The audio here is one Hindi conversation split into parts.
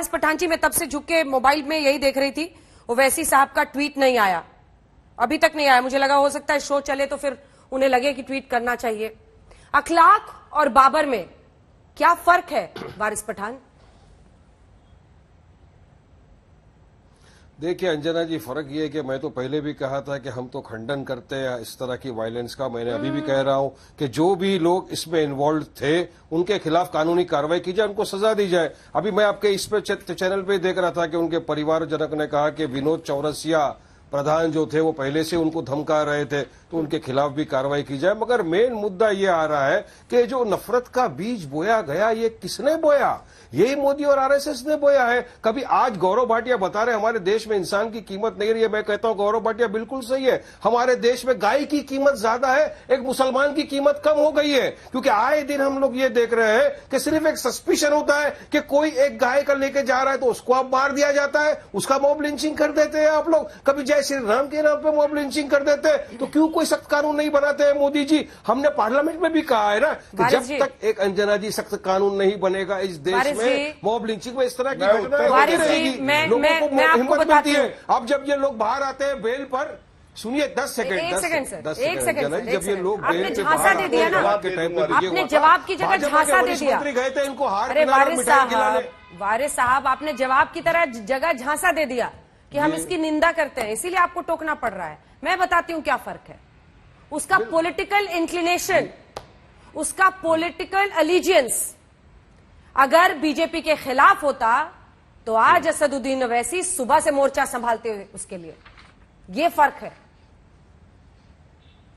वारिस पठान जी, मैं तब से झुक के मोबाइल में यही देख रही थी, ओवैसी साहब का ट्वीट नहीं आया, अभी तक नहीं आया। मुझे लगा हो सकता है शो चले तो फिर उन्हें लगे कि ट्वीट करना चाहिए। अखलाक और बाबर में क्या फर्क है वारिस पठान? देखिए अंजना जी, फर्क ये है कि मैं तो पहले भी कहा था कि हम तो खंडन करते हैं इस तरह की वायलेंस का। मैंने अभी भी कह रहा हूं कि जो भी लोग इसमें इन्वॉल्व थे उनके खिलाफ कानूनी कार्रवाई की जाए, उनको सजा दी जाए। अभी मैं आपके इस पे चैनल पे देख रहा था कि उनके परिवारजनक ने कहा कि विनोद चौरसिया प्रधान जो थे वो पहले से उनको धमका रहे थे, तो उनके खिलाफ भी कार्रवाई की जाए। मगर मेन मुद्दा ये आ रहा है कि जो नफरत का बीज बोया गया, ये किसने बोया? यही मोदी और आरएसएस ने बोया है। कभी आज गौरव भाटिया बता रहे हमारे देश में इंसान की कीमत नहीं रही है। मैं कहता हूं गौरव भाटिया बिल्कुल सही है, हमारे देश में गाय की कीमत ज्यादा है, एक मुसलमान की कीमत कम हो गई है। क्योंकि आए दिन हम लोग ये देख रहे हैं कि सिर्फ एक सस्पिशन होता है कि कोई एक गाय का लेके जा रहा है तो उसको आप मार दिया जाता है, उसका मॉब लिंचिंग कर देते हैं आप लोग। कभी जय श्री राम के नाम पे मॉब लिंचिंग कर देते हैं, तो क्यों कोई सख्त कानून नहीं बनाते हैं मोदी जी? हमने पार्लियामेंट में भी कहा है ना कि जब तक एक अंजना जी सख्त कानून नहीं बनेगा इस देश में, मॉब लिंचिंग में इस तरह की घटनाएं होती रहेगी, लोगों को हिम्मत मिलती है। अब जब ये लोग बाहर आते हैं बेल पर, सुनिए 10 सेकंड, 10 सेकंड, जब ये लोग बेल पे बाहर आते हैं जवाब के टाइम पे, आपने जवाब की जगह झांसा दे दिया। मंत्री गए थे इनको हार वारिस साहब, आपने जवाब की तरह जगह झांसा दे दिया कि हम इसकी निंदा करते हैं, इसीलिए आपको टोकना पड़ रहा है। मैं बताती हूं क्या फर्क है। उसका पॉलिटिकल इंक्लिनेशन, उसका पॉलिटिकल अलीजियंस अगर बीजेपी के खिलाफ होता तो आज असदुद्दीन ओवैसी सुबह से मोर्चा संभालते हुए उसके लिए। ये फर्क है।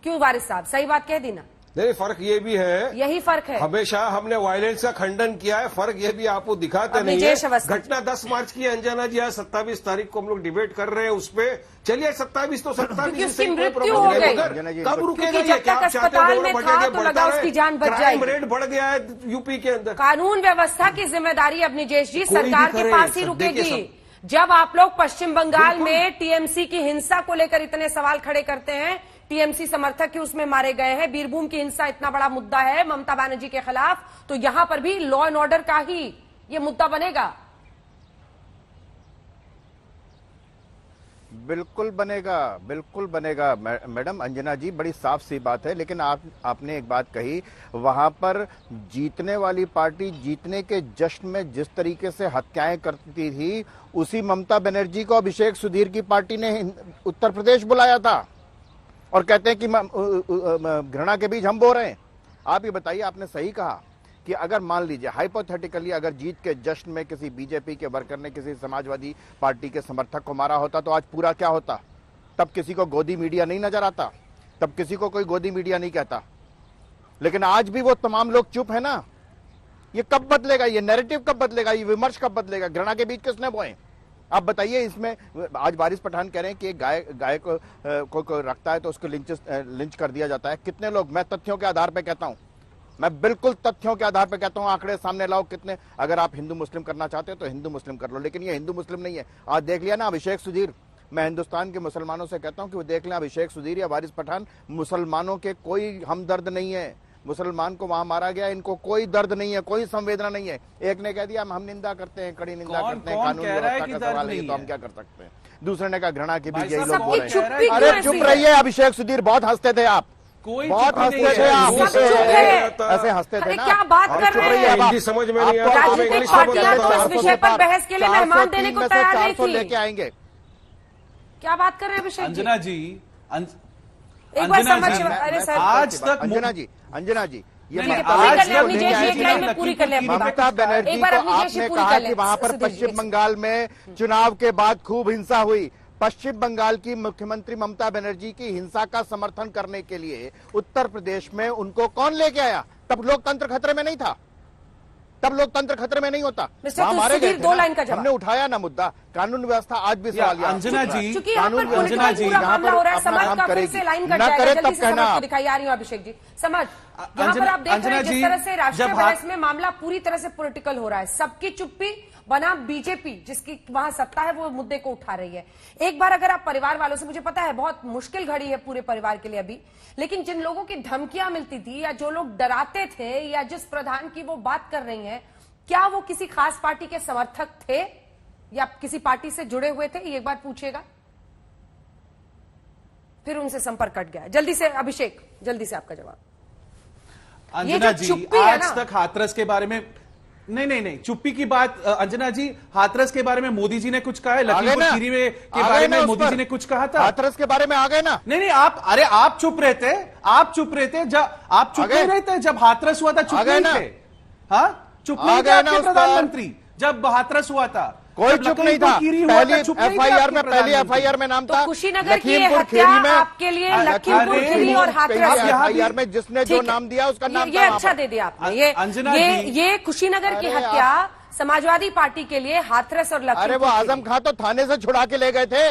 क्यों वारिस साहब, सही बात कह दी ना? नहीं, फर्क ये भी है, यही फर्क है। हमेशा हमने वायलेंस का खंडन किया है। फर्क ये भी आपको दिखाते नहीं है। घटना 10 मार्च की अंजना जी, आज 27 तारीख को हम लोग डिबेट कर रहे हैं उस पे। चलिए 27 तो 27 उसकी मृत्यु हो गई, कब रुकेगा ये? क्या आप चाहते हैं? तो लगा उसकी जान बच जाएगी। क्राइम रेट बढ़ गया है यूपी के अंदर। कानून व्यवस्था की जिम्मेदारी अब निजेश जी सरकार के पास ही रुकेगी। जब आप लोग पश्चिम बंगाल में टीएमसी की हिंसा को लेकर इतने सवाल खड़े करते हैं, टीएमसी समर्थक की उसमें मारे गए हैं, बीरभूम की हिंसा इतना बड़ा मुद्दा है ममता बनर्जी के खिलाफ, तो यहां पर भी लॉ एंड ऑर्डर का ही ये मुद्दा बनेगा। बिल्कुल बनेगा, बिल्कुल बनेगा मैडम अंजना जी, बड़ी साफ सी बात है। लेकिन आपने एक बात कही, वहां पर जीतने वाली पार्टी जीतने के जश्न में जिस तरीके से हत्याएं करती थी, उसी ममता बनर्जी को अभिषेक सुधीर की पार्टी ने उत्तर प्रदेश बुलाया था और कहते हैं कि घृणा के बीज हम बो रहे हैं। आप ये बताइए, आपने सही कहा कि अगर मान लीजिए हाइपोथेटिकली अगर जीत के जश्न में किसी बीजेपी के वर्कर ने किसी समाजवादी पार्टी के समर्थक को मारा होता तो आज पूरा क्या होता? तब किसी को गोदी मीडिया नहीं नजर आता, तब किसी को कोई गोदी मीडिया नहीं कहता। लेकिन आज भी वो तमाम लोग चुप है ना। ये कब बदलेगा? ये नैरेटिव कब बदलेगा? ये विमर्श कब बदलेगा? घृणा के बीज किसने बोए? आप बताइए। इसमें आज वारिस पठान कह रहे हैं कि गाय को रखता है तो उसको लिंच कर दिया जाता है। कितने लोग? मैं तथ्यों के आधार पर कहता हूं, मैं बिल्कुल तथ्यों के आधार पर कहता हूं, आंकड़े सामने लाओ कितने। अगर आप हिंदू मुस्लिम करना चाहते हो तो हिंदू मुस्लिम कर लो, लेकिन ये हिंदू मुस्लिम नहीं है। आज देख लिया ना अभिषेक सुधीर। मैं हिंदुस्तान के मुसलमानों से कहता हूं कि वो देख लें, अभिषेक सुधीर या वारिस पठान मुसलमानों के कोई हमदर्द नहीं है। मुसलमान को वहां मारा गया, इनको कोई दर्द नहीं है, कोई संवेदना नहीं है। एक ने कह दिया हम निंदा करते हैं, कड़ी निंदा करते हैं, कानून व्यवस्था का सवाल है तो हम क्या कर सकते हैं। दूसरे ने कहा घृणा के बीच यही लोग बोल रहे हैं। अरे चुप रहिए अभिषेक सुधीर, बहुत हंसते थे आप, बहुत हंसते थे आप, ऐसे हंसते थे ना। क्या बात कर रहे हैं? हिंदी समझ में नहीं आता, राजनीतिक पार्टियां तो इस विषय पर बहस के लिए मेहमान देने को तैयार नहीं थी। लेके आएंगे। क्या बात कर रहे हैं अभिषेक जी? अंजना जी, एक बार समझ, अरे सर आज तक अंजना जी ये पूरी कर ले। ममता बनर्जी को आपने कहा कि वहां पर पश्चिम बंगाल में चुनाव के बाद खूब हिंसा हुई। पश्चिम बंगाल की मुख्यमंत्री ममता बनर्जी की हिंसा का समर्थन करने के लिए उत्तर प्रदेश में उनको कौन लेके आया? तब लोकतंत्र खतरे में नहीं था, तब लोकतंत्र खतरे में नहीं होता। मारे गए थे ना। हमने उठाया ना मुद्दा, कानून व्यवस्था आज भी सवाल। अंजना जी, कानून अंजना जी यहाँ पर अपना काम करेगी, न करे तब कहना। दिखाई आ रही हूँ अभिषेक जी, समझ यहाँ पर आप देख रहे हैं जिस तरह से राष्ट्रीय बहस में मामला पूरी तरह से पॉलिटिकल हो रहा है। सबकी चुप्पी बना बीजेपी जिसकी वहां सत्ता है वो मुद्दे को उठा रही है। एक बार अगर आप परिवार वालों से, मुझे पता है बहुत मुश्किल घड़ी है पूरे परिवार के लिए अभी, लेकिन जिन लोगों की धमकियां मिलती थी या जो लोग डराते थे या जिस प्रधान की वो बात कर रही हैं, क्या वो किसी खास पार्टी के समर्थक थे या किसी पार्टी से जुड़े हुए थे, ये एक बार पूछिएगा। फिर उनसे संपर्क कट गया। जल्दी से अभिषेक, जल्दी से आपका जवाब। अंजना जो जी, चुप्पी है आज ना, तक हाथरस के बारे में नहीं चुप्पी की बात। अंजना जी, हाथरस के बारे में मोदी जी ने कुछ कहा है? लखीमपुर खीरी में के बारे में मोदी जी ने कुछ कहा था? हाथरस के बारे में आ गए ना? नहीं, आप चुप रहते, जब आप चुप नहीं रहते जब हाथरस हुआ था, चुप नहीं थे? हाँ, चुप नहीं थे आपके प्रधानमंत्री जब हाथरस हुआ था? कोई चुप नहीं था। पहली एफआईआर में नाम था तो कुशीनगर की लखीमपुर हत्या खीरी में। आपके लिए लखीमपुर खीरी और हाथरस एफआईआर में जिसने जो नाम दिया उसका नाम ये अच्छा दे दिया आपने। अंजना ये कुशीनगर की हत्या समाजवादी पार्टी के लिए हाथरस और लखीमपुर। अरे वो आजम खान तो थाने से छुड़ा के ले गए थे।